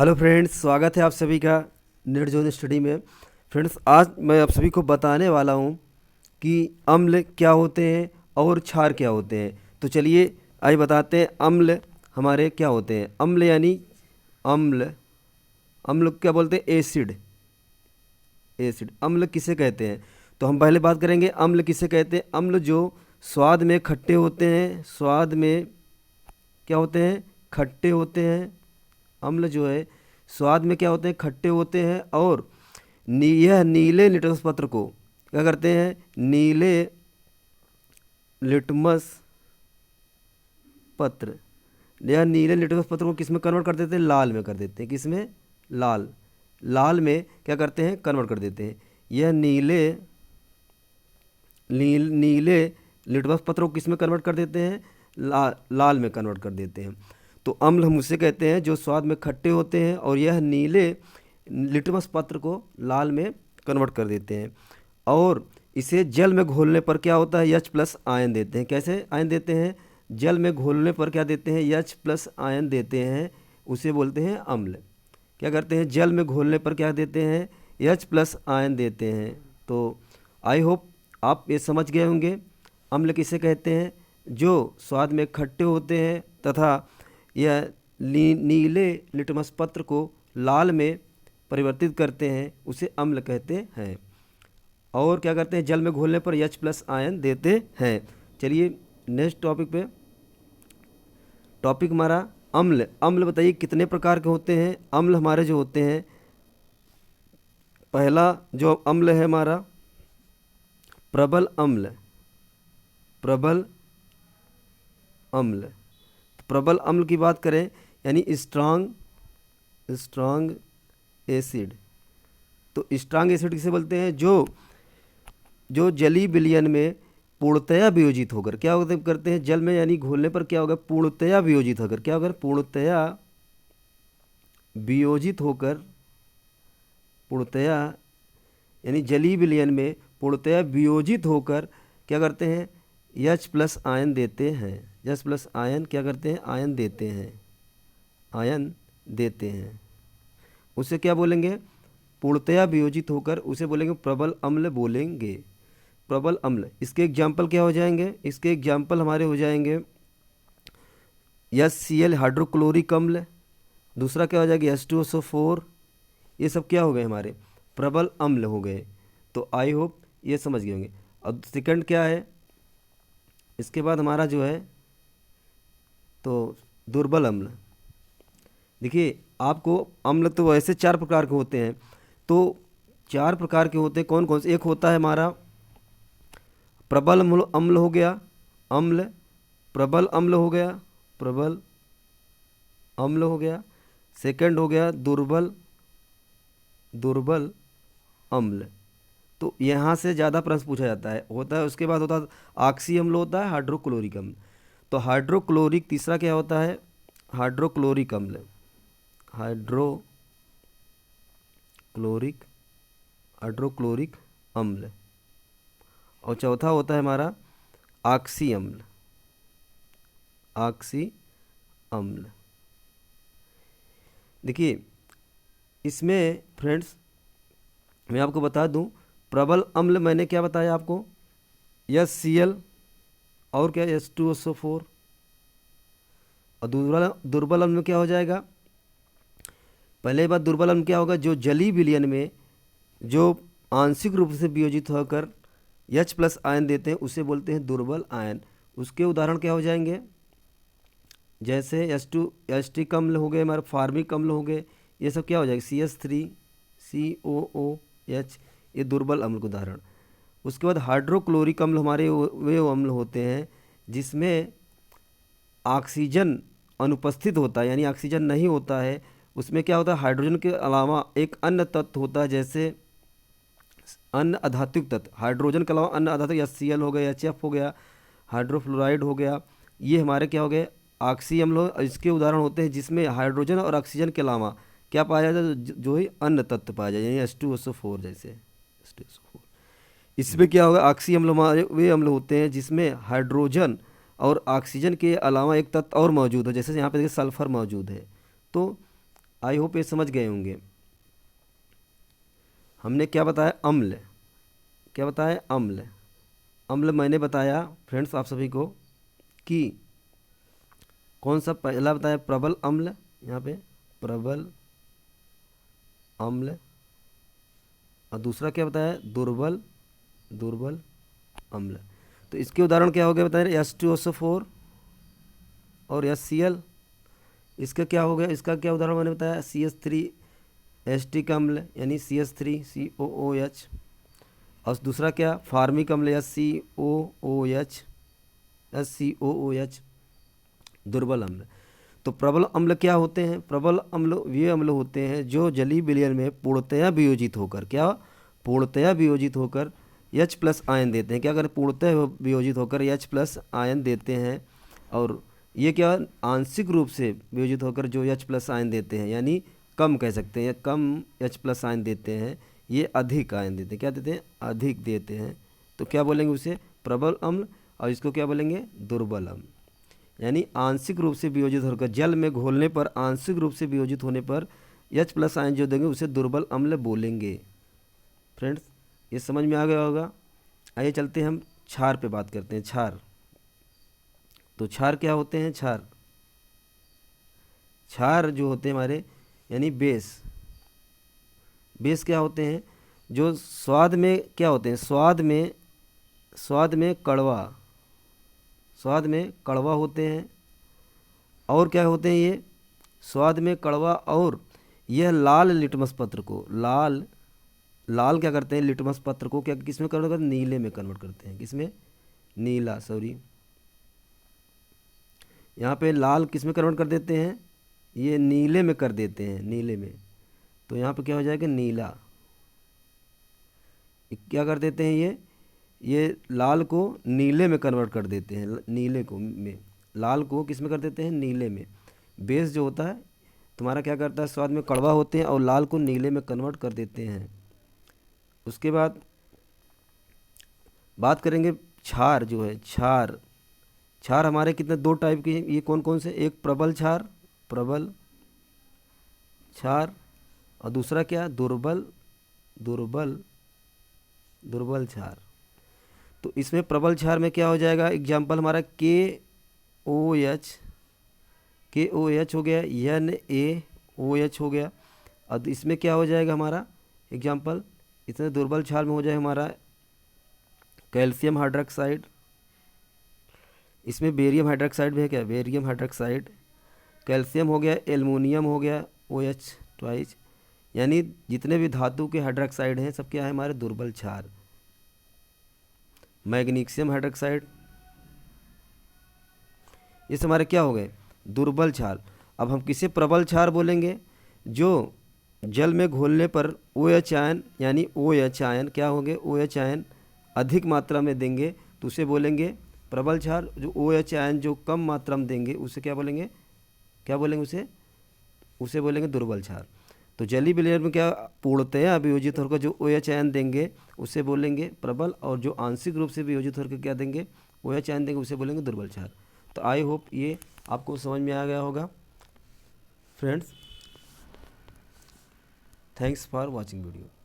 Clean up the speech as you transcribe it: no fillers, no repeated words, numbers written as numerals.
Hello friends, स्वागत है आप सभी का नेट जोन स्टडी में। फ्रेंड्स, आज मैं आप सभी को बताने वाला हूँ कि अम्ल क्या होते हैं और क्षार क्या होते हैं। तो चलिए आइए बताते हैं अम्ल हमारे क्या होते हैं। अम्ल यानी अम्ल अम्ल क्या बोलते हैं? एसिड। एसिड अम्ल किसे कहते हैं? तो हम पहले बात करेंगे अम्ल किसे कहते हैं। अम्ल जो स्वाद में खट्टे होते हैं, स्वाद में क्या होते हैं? खट्टे होते हैं। अम्ल जो है स्वाद में क्या होते हैं? खट्टे होते हैं। और यह नीले लिटमस पत्र को क्या करते हैं? नीले लिटमस पत्र या नीले लिटमस पत्र को किस में कन्वर्ट कर देते हैं? लाल में कर देते हैं। किस में? लाल। लाल में क्या करते हैं? कन्वर्ट कर देते हैं। यह नीले लिटमस पत्र को किस में कन्वर्ट कर देते हैं? लाल में कन्वर्ट कर देते हैं। तो अम्ल हम उसे कहते हैं जो स्वाद में खट्टे होते हैं और यह नीले लिटमस पत्र को लाल में कन्वर्ट कर देते हैं। और इसे जल में घोलने पर क्या होता है? H+ आयन देते हैं। कैसे आयन देते हैं? जल में घोलने पर क्या देते हैं? H+ आयन देते हैं। उसे बोलते हैं अम्ल। क्या करते हैं? जल में घोलने पर क्या देते हैं? H+ आयन देते हैं। तो आई होप आप ये समझ गए होंगे अम्ल किसे कहते हैं। जो स्वाद में खट्टे होते हैं तथा यह नीले लिटमस पत्र को लाल में परिवर्तित करते हैं, उसे अम्ल कहते हैं। और क्या करते हैं? जल में घोलने पर H+ आयन देते हैं। चलिए नेक्स्ट टॉपिक पे। टॉपिक हमारा अम्ल। अम्ल बताइए कितने प्रकार के होते हैं। अम्ल हमारे जो होते हैं, पहला जो अम्ल है हमारा प्रबल अम्ल। प्रबल अम्ल। प्रबल अम्ल की बात करें यानी स्ट्रांग एसिड। तो स्ट्रांग एसिड किसे बोलते हैं? जो जलीय विलयन में पूर्णतया वियोजित होकर क्या करते हैं? जल में यानी घोलने पर क्या होगा? पूर्णतया वियोजित होकर क्या होगा? पूर्णतया वियोजित होकर, पूर्णतया यानी जलीय विलयन में पूर्णतया वियोजित होकर क्या करते हैं? H+ आयन देते हैं। H+ आयन क्या करते हैं? आयन देते हैं। आयन देते हैं। उसे क्या बोलेंगे? पूर्णतया वियोजित होकर उसे बोलेंगे प्रबल अम्ल बोलेंगे। प्रबल अम्ल। इसके एग्जाम्पल क्या हो जाएंगे? इसके एग्जाम्पल हमारे हो जाएंगे HCl हाइड्रोक्लोरिक अम्ल। दूसरा क्या हो जाएगा? H2SO4। ये सब क्या हो गए? हमारे प्रबल अम्ल हो गए। तो आई होप ये समझ गए होंगे। अब सेकंड क्या है? इसके बाद हमारा जो है तो दुर्बल अम्ल। देखिए आपको अम्ल तो वैसे 4 प्रकार के होते हैं। तो 4 प्रकार के होते हैं कौन कौन से? एक होता है हमारा प्रबल अम्ल हो गया। अम्ल प्रबल अम्ल हो गया। प्रबल अम्ल हो गया। सेकंड हो गया दुर्बल अम्ल। तो यहाँ से ज़्यादा प्रश्न पूछा जाता है होता है। उसके बाद होता है ऑक्सी अम्ल, होता है हाइड्रोक्लोरिक अम्ल। तो हाइड्रोक्लोरिक तीसरा क्या होता है? हाइड्रोक्लोरिक अम्ल। हाइड्रोक्लोरिक अम्ल। और चौथा होता है हमारा ऑक्सी अम्ल। ऑक्सी अम्ल। देखिए इसमें फ्रेंड्स मैं आपको बता दूं, प्रबल अम्ल मैंने क्या बताया आपको? HCl और क्या? H2SO4। और दुर्बल अम्ल में क्या हो जाएगा? पहले बात दुर्बल अम्ल क्या होगा? जो जलीय विलयन में जो आंशिक रूप से वियोजित होकर H+ आयन देते हैं उसे बोलते हैं दुर्बल आयन। उसके उदाहरण क्या हो जाएंगे? जैसे एस्टिक अम्ल हो गए, हमारे फार्मिक अम्ल हो गए। ये सब क्या हो जाएगा? CH3 COOH। ये दुर्बल अम्ल के उदाहरण। उसके बाद हाइड्रोक्लोरिक अम्ल हमारे वे अम्ल होते हैं जिसमें ऑक्सीजन अनुपस्थित होता है, यानी ऑक्सीजन नहीं होता है। उसमें क्या होता है? हाइड्रोजन के अलावा एक अन्य तत्व होता है, जैसे अन्य अधातुक तत्व। हाइड्रोजन के अलावा अन्य अधातुक HCl हो गया, HF हो गया, हाइड्रोफ्लोराइड हो गया। ये हमारे क्या हो गए? ऑक्सी अम्ल। इसके उदाहरण होते हैं जिसमें हाइड्रोजन और ऑक्सीजन के अलावा क्या पाया जाता है? जो ही अन्य तत्व पाया जाए, यानी H2SO4 जैसे H2SO4। इसमें क्या होगा? ऑक्सी अम्ल हमारे वे अम्ल होते हैं जिसमें हाइड्रोजन और ऑक्सीजन के अलावा एक तत्व और मौजूद है, जैसे यहाँ पे देखिए सल्फर मौजूद है। तो आई होप ये समझ गए होंगे। हमने क्या बताया, अम्ल, क्या बताया, अम्ल। अम्ल मैंने बताया फ्रेंड्स आप सभी को कि कौन सा पहला बताया, प्रबल अम्ल, यहाँ पे प्रबल अम्ल, और दूसरा क्या बताया, दुर्बल, दुर्बल अम्ल। तो इसके उदाहरण क्या हो गया बताइए, H2SO4 और HCl। इसका क्या हो गया, इसका क्या उदाहरण मैंने बताया, CH3 एस्टिक अम्ल यानी CH3COOH। और दूसरा क्या, फार्मिक अम्ल SCOOH, दुर्बल अम्ल। तो प्रबल अम्ल क्या होते हैं, प्रबल अम्ल वे अम्ल होते हैं जो जलीय विलयन में पूर्णतया वियोजित होकर, क्या पूर्णतया वियोजित होकर H+ आयन देते हैं। क्या करें, पूर्णतः वियोजित होकर H+ आयन देते हैं। और ये क्या, आंशिक रूप से वियोजित होकर जो H+ आयन देते हैं, यानी कम कह सकते हैं, कम H+ आयन देते हैं, ये अधिक आयन देते हैं। क्या देते हैं, अधिक देते हैं। तो क्या बोलेंगे उसे, प्रबल अम्ल, और इसको क्या बोलेंगे, दुर्बल अम्ल। यानी आंशिक रूप से वियोजित होकर, जल में घोलने पर आंशिक रूप से वियोजित होने पर H+ आयन जो देंगे उसे दुर्बल अम्ल बोलेंगे। फ्रेंड्स ये समझ में आ गया होगा। आइए चलते हैं हम क्षार पे बात करते हैं, क्षार। तो क्षार क्या होते हैं, क्षार, क्षार जो होते हैं हमारे यानी बेस, बेस क्या होते हैं, जो स्वाद में क्या होते हैं, स्वाद में कड़वा, स्वाद में कड़वा होते हैं। और क्या होते हैं ये, स्वाद में कड़वा, और यह लाल लिटमस पत्र को, लाल क्या करते हैं, लिटमस पत्र को क्या किस में कन्वर्ट करते हैं, नीले में कन्वर्ट करते हैं। किस में, नीला, सॉरी, यहाँ पे लाल किस में कन्वर्ट कर देते हैं, ये नीले में कर देते हैं, नीले में। तो यहाँ पे क्या हो जाएगा, नीला। क्या कर देते हैं, ये लाल को नीले में कन्वर्ट कर देते हैं, नीले को में, लाल को किस में कर देते हैं, नीले में। बेस जो होता है तुम्हारा क्या करता है, स्वाद में कड़वा होते हैं और लाल को नीले में कन्वर्ट कर देते हैं। उसके बाद बात करेंगे क्षार जो है, क्षार, क्षार हमारे कितने, दो टाइप के हैं, ये कौन कौन से, एक प्रबल क्षार, प्रबल क्षार, और दूसरा क्या, दुर्बल, दुर्बल दुर्बल क्षार। तो इसमें प्रबल क्षार में क्या हो जाएगा, एग्जाम्पल हमारा KOH हो गया, NaOH हो गया। अब इसमें क्या हो जाएगा हमारा एग्जाम्पल, इसमें दुर्बल क्षार में हो जाएगा हमारा कैल्शियम हाइड्रोक्साइड, इसमें बेरियम हाइड्रोक्साइड भी है, क्या बेरियम हाइड्रोक्साइड, कैल्शियम हो गया, एल्युमिनियम हो गया, OH ट्वाइस। यानी जितने भी धातु के हाइड्रोक्साइड हैं सब क्या है हमारे दुर्बल क्षार। मैग्नीशियम हाइड्रोक्साइड, ये हमारे क्या हो गए, दुर्बल क्षार। अब हम किसे प्रबल क्षार बोलेंगे, जो जल में घोलने पर OH आयन यानी OH आयन क्या होंगे, OH आयन अधिक मात्रा में देंगे तो उसे बोलेंगे प्रबल क्षार। जो OH आयन जो कम मात्रा में देंगे उसे क्या बोलेंगे, क्या बोलेंगे उसे बोलेंगे दुर्बल क्षार। तो जलीय विलयन में क्या पूर्णतया वियोजित होकर जो OH आयन देंगे उसे बोलेंगे प्रबल, और जो आंशिक रूप से वियोजित होकर क्या देंगे, OH आयन देंगे उसे बोलेंगे दुर्बल क्षार। तो आई होप ये आपको समझ में आ गया होगा friends. Thanks for watching video.